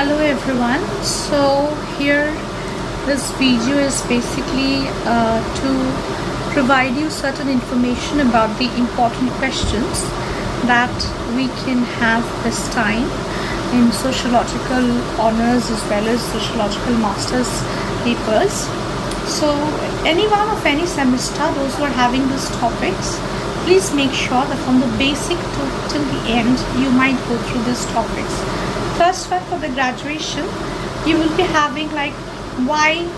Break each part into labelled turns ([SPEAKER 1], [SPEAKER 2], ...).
[SPEAKER 1] Hello everyone. So here this video is basically to provide you certain information about the important questions that we can have this time in sociological honors as well as sociological masters papers. So anyone of any semester, those who are having these topics, please make sure that from the basic to till the end you might go through these topics. First one, for the graduation, you will be having like why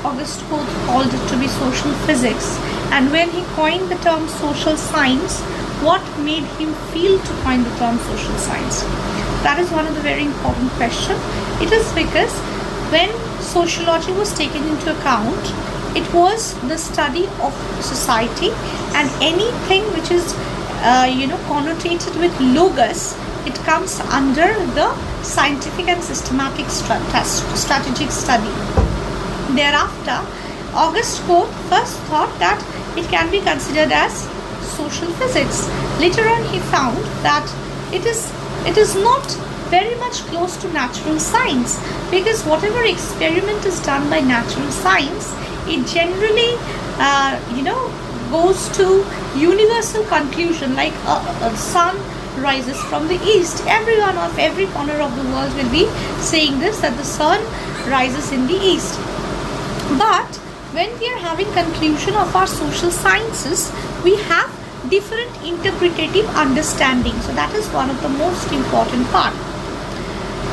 [SPEAKER 1] Auguste Comte called it to be social physics, and when he coined the term social science, what made him feel to coin the term social science. That is one of the very important questions. It is because when sociology was taken into account, it was the study of society, and anything which is connotated with logos, it comes under the scientific and systematic strategic study. Thereafter, Auguste Comte first thought that it can be considered as social physics. Later on, he found that it is not very much close to natural science, because whatever experiment is done by natural science, it generally goes to universal conclusion, like a sun rises from the east. Everyone of every corner of the world will be saying this, that the sun rises in the east. But when we are having conclusion of our social sciences, we have different interpretative understanding. So that is one of the most important part.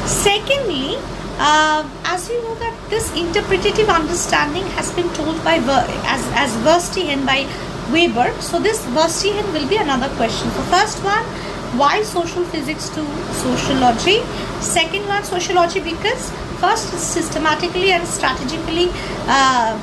[SPEAKER 1] Secondly, as you know that this interpretative understanding has been told by as Verstehen by Weber. So this Verstehen will be another question. So first one, why social physics to sociology? Second one, sociology because first it systematically and strategically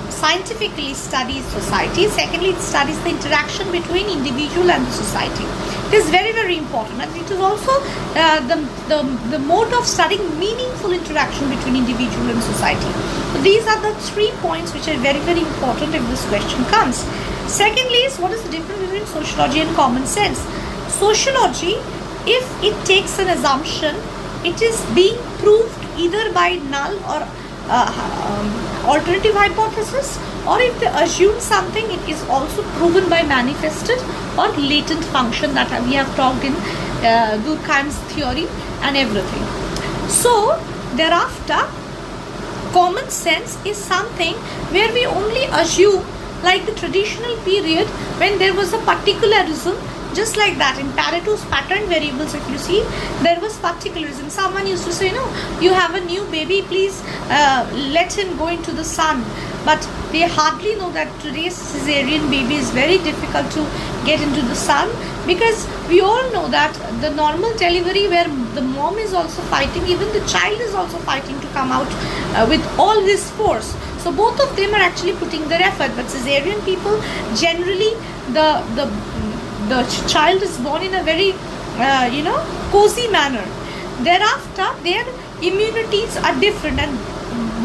[SPEAKER 1] scientifically studies society. Secondly, it studies the interaction between individual and the society. It is very, very important, and it is also the mode of studying meaningful interaction between individual and society. So these are the 3 points which are very, very important if this question comes. Secondly is, what is the difference between sociology and common sense? Sociology, if it takes an assumption, it is being proved either by null or alternative hypothesis, or if they assume something, it is also proven by manifested or latent function that we have talked in Durkheim's theory and everything. So thereafter, common sense is something where we only assume, like the traditional period when there was a particularism. Just like that, in Pareto's pattern variables, if you see, there was particularism. Someone used to say, no, you have a new baby, please let him go into the sun. But they hardly know that today's cesarean baby is very difficult to get into the sun, because we all know that the normal delivery where the mom is also fighting, even the child is also fighting to come out with all his force. So both of them are actually putting their effort. But cesarean people, generally the child is born in a very cozy manner. Thereafter, their immunities are different, and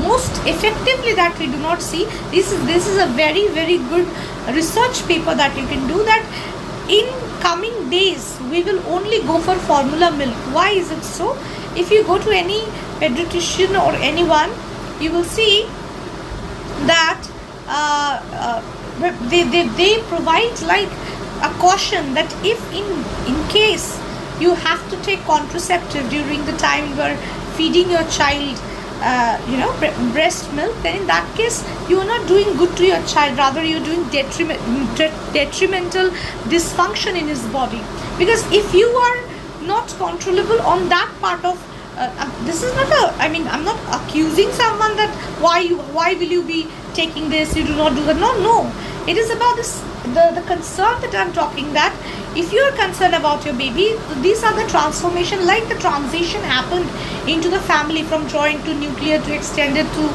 [SPEAKER 1] most effectively that we do not see. This is a very, very good research paper that you can do, that in coming days we will only go for formula milk. Why is it so? If you go to any pediatrician or anyone, you will see that they provide like a caution that if in case you have to take contraceptive during the time you are feeding your child breast milk, then in that case you are not doing good to your child, rather you are doing detrimental dysfunction in his body. Because if you are not controllable on that part of this is not I'm not accusing someone that why will you be taking this, you do not do that. No, it is about this the concern that I'm talking, that if you are concerned about your baby, these are the transformation, like the transition happened into the family from joint to nuclear to extended to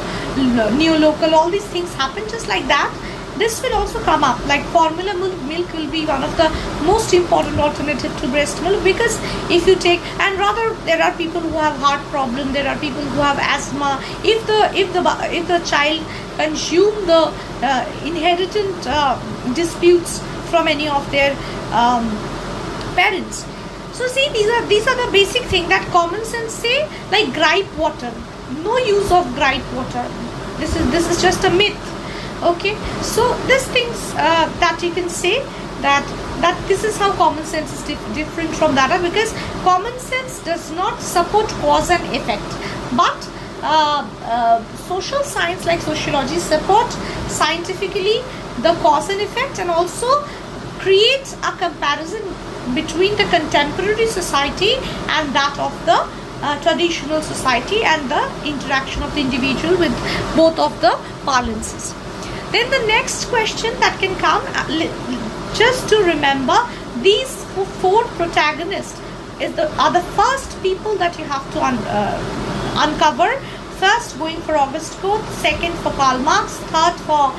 [SPEAKER 1] neolocal, all these things happen just like that. This will also come up, like formula milk will be one of the most important alternative to breast milk, because if you take, and rather there are people who have heart problem, there are people who have asthma. If the child consume the inherited disputes from any of their parents, So see, these are the basic thing that common sense say, like gripe water. No use of gripe water. This is just a myth. Okay, so these things that you can say that this is how common sense is different from data, because common sense does not support cause and effect, but social science like sociology support scientifically the cause and effect, and also creates a comparison between the contemporary society and that of the traditional society, and the interaction of the individual with both of the parlances. Then the next question that can come, just to remember, these four protagonists are the first people that you have to uncover. First going for Auguste Comte, second for Karl Marx, third for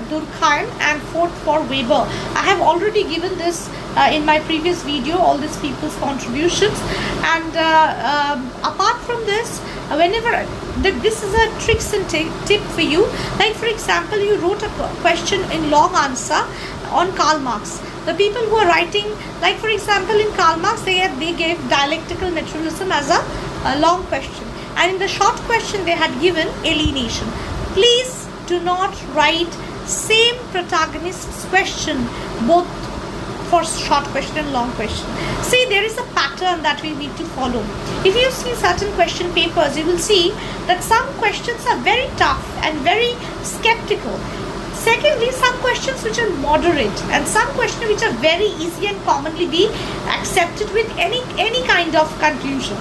[SPEAKER 1] Durkheim, and fourth for Weber. I have already given this in my previous video, all these people's contributions. And apart from this, whenever this is a tricks and tip for you, like for example, you wrote a question in long answer on Karl Marx. The people who are writing, like for example in Karl Marx, they gave dialectical naturalism as a long question, and in the short question they had given alienation. Please do not write same protagonist's question both for short question and long question. See, there is a pattern that we need to follow. If you see certain question papers, you will see that some questions are very tough and very skeptical. Secondly, some questions which are moderate, and some questions which are very easy and commonly be accepted with any kind of conclusion.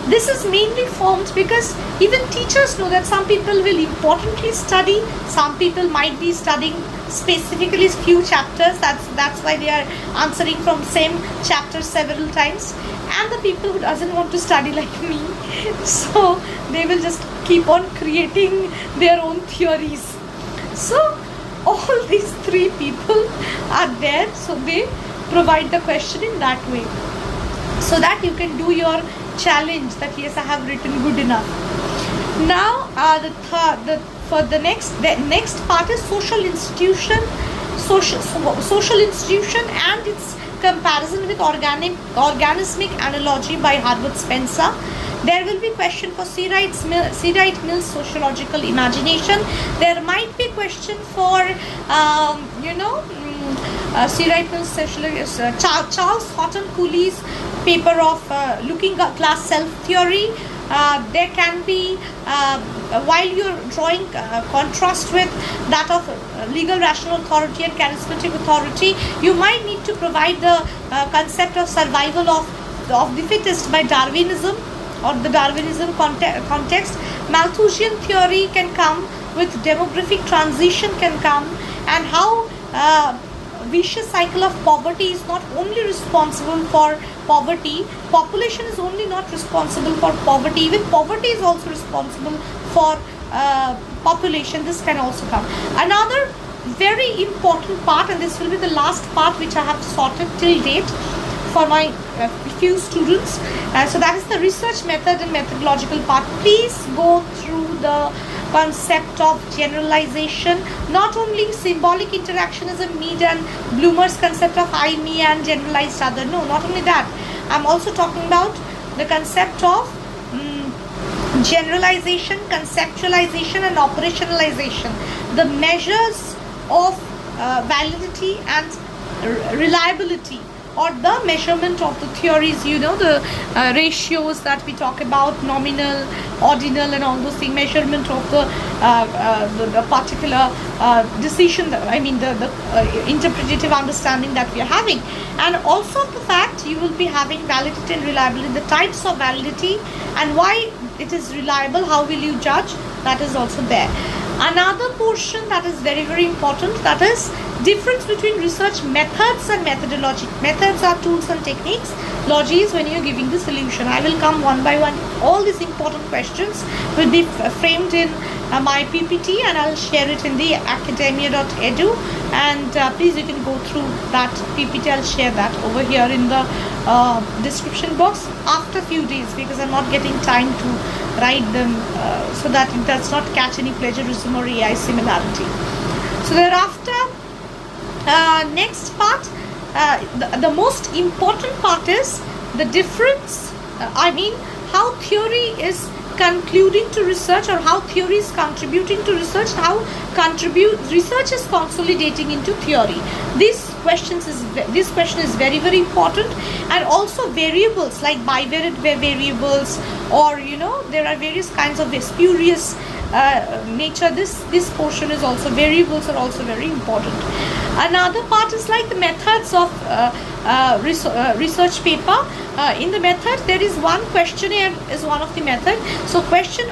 [SPEAKER 1] This is mainly formed because even teachers know that some people will importantly study, some people might be studying specifically few chapters, that's why they are answering from same chapter several times, and the people who doesn't want to study like me, so they will just keep on creating their own theories. So all these three people are there, so they provide the question in that way, so that you can do your challenge that yes, I have written good enough. Now the next part is social institution and its comparison with organismic analogy by Herbert Spencer. There will be question for C. Wright Mill's sociological imagination. There might be question for C. Wright Mill's Charles Houghton Cooley's paper of looking at class self theory. There can be, while you're drawing contrast with that of legal rational authority and charismatic authority, you might need to provide the concept of survival of the fittest by Darwinism, or the Darwinism context. Malthusian theory can come, with demographic transition can come, and how vicious cycle of poverty is not only responsible for poverty, population is only not responsible for poverty, even poverty is also responsible for population. This can also come. Another very important part, and this will be the last part which I have sorted till date for my few students, so that is the research method and methodological part. Please go through the concept of generalization, not only symbolic interactionism, Mead and Bloomer's concept of I, me and generalized other. No, not only that, I'm also talking about the concept of generalization, conceptualization and operationalization, the measures of validity and reliability, or the measurement of the theories, the ratios that we talk about, nominal, ordinal and all those things, measurement of the particular decision, the interpretative understanding that we are having, and also the fact you will be having validity and reliability, the types of validity and why it is reliable, how will you judge, that is also there. Another portion that is very, very important, that is difference between research methods and methodology. Methods are tools and techniques. Logy is when you're giving the solution. I will come one by one. All these important questions will be framed in my PPT, and I'll share it in the academia.edu, and please, you can go through that PPT. I'll share that over here in the description box after a few days, because I'm not getting time to write them, so that it does not catch any plagiarism or AI similarity. So thereafter, next part, the most important part is the difference, how theory is concluding to research, or how theory is contributing to research, how research is consolidating into theory. This question is very, very important. And also variables like bivariate variables, or there are various kinds of spurious nature. This portion is also, variables are also very important. Another part is like the methods of research paper. In the method, there is one questionnaire is one of the method. So question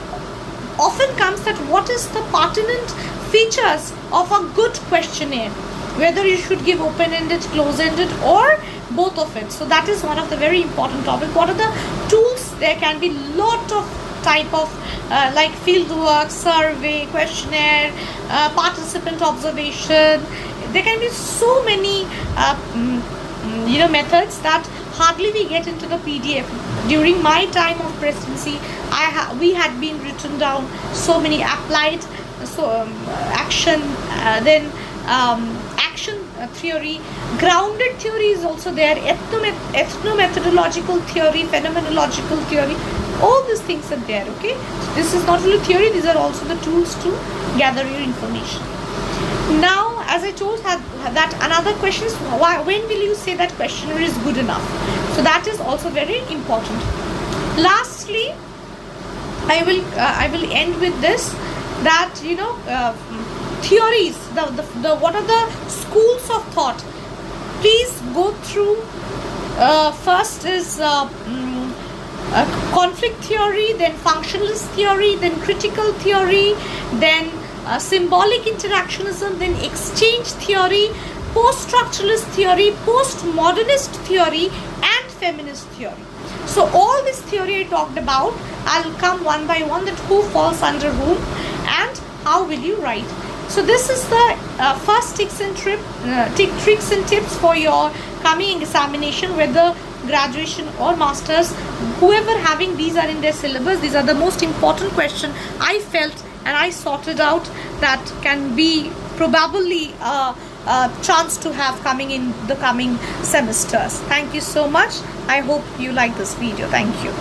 [SPEAKER 1] often comes that what is the pertinent features of a good questionnaire, whether you should give open-ended, close-ended, or both of it. So that is one of the very important topic. What are the tools? There can be lot of type of like field work, survey, questionnaire, participant observation. There can be so many methods that hardly we get into the PDF. During my time of presidency, we had been written down so many applied, action, then action theory, grounded theory is also there, ethno-methodological theory, phenomenological theory. All these things are there. Okay, so this is not only theory; these are also the tools to gather your information. Now, as I told that another question is when will you say that questionnaire is good enough? So that is also very important. Lastly, I will end with this, that theories, the what are the schools of thought. Please go through. First is conflict theory, then functionalist theory, then critical theory, then symbolic interactionism, then exchange theory, post-structuralist theory, post-modernist theory, and feminist theory. So all this theory I talked about, I'll come one by one, that who falls under whom and how will you write. So this is the first tricks and tips for your coming examination, whether graduation or masters. Whoever having these are in their syllabus, these are the most important question I felt and I sorted out that can be probably a chance to have coming in the coming semesters. Thank you so much. I hope you like this video. Thank you.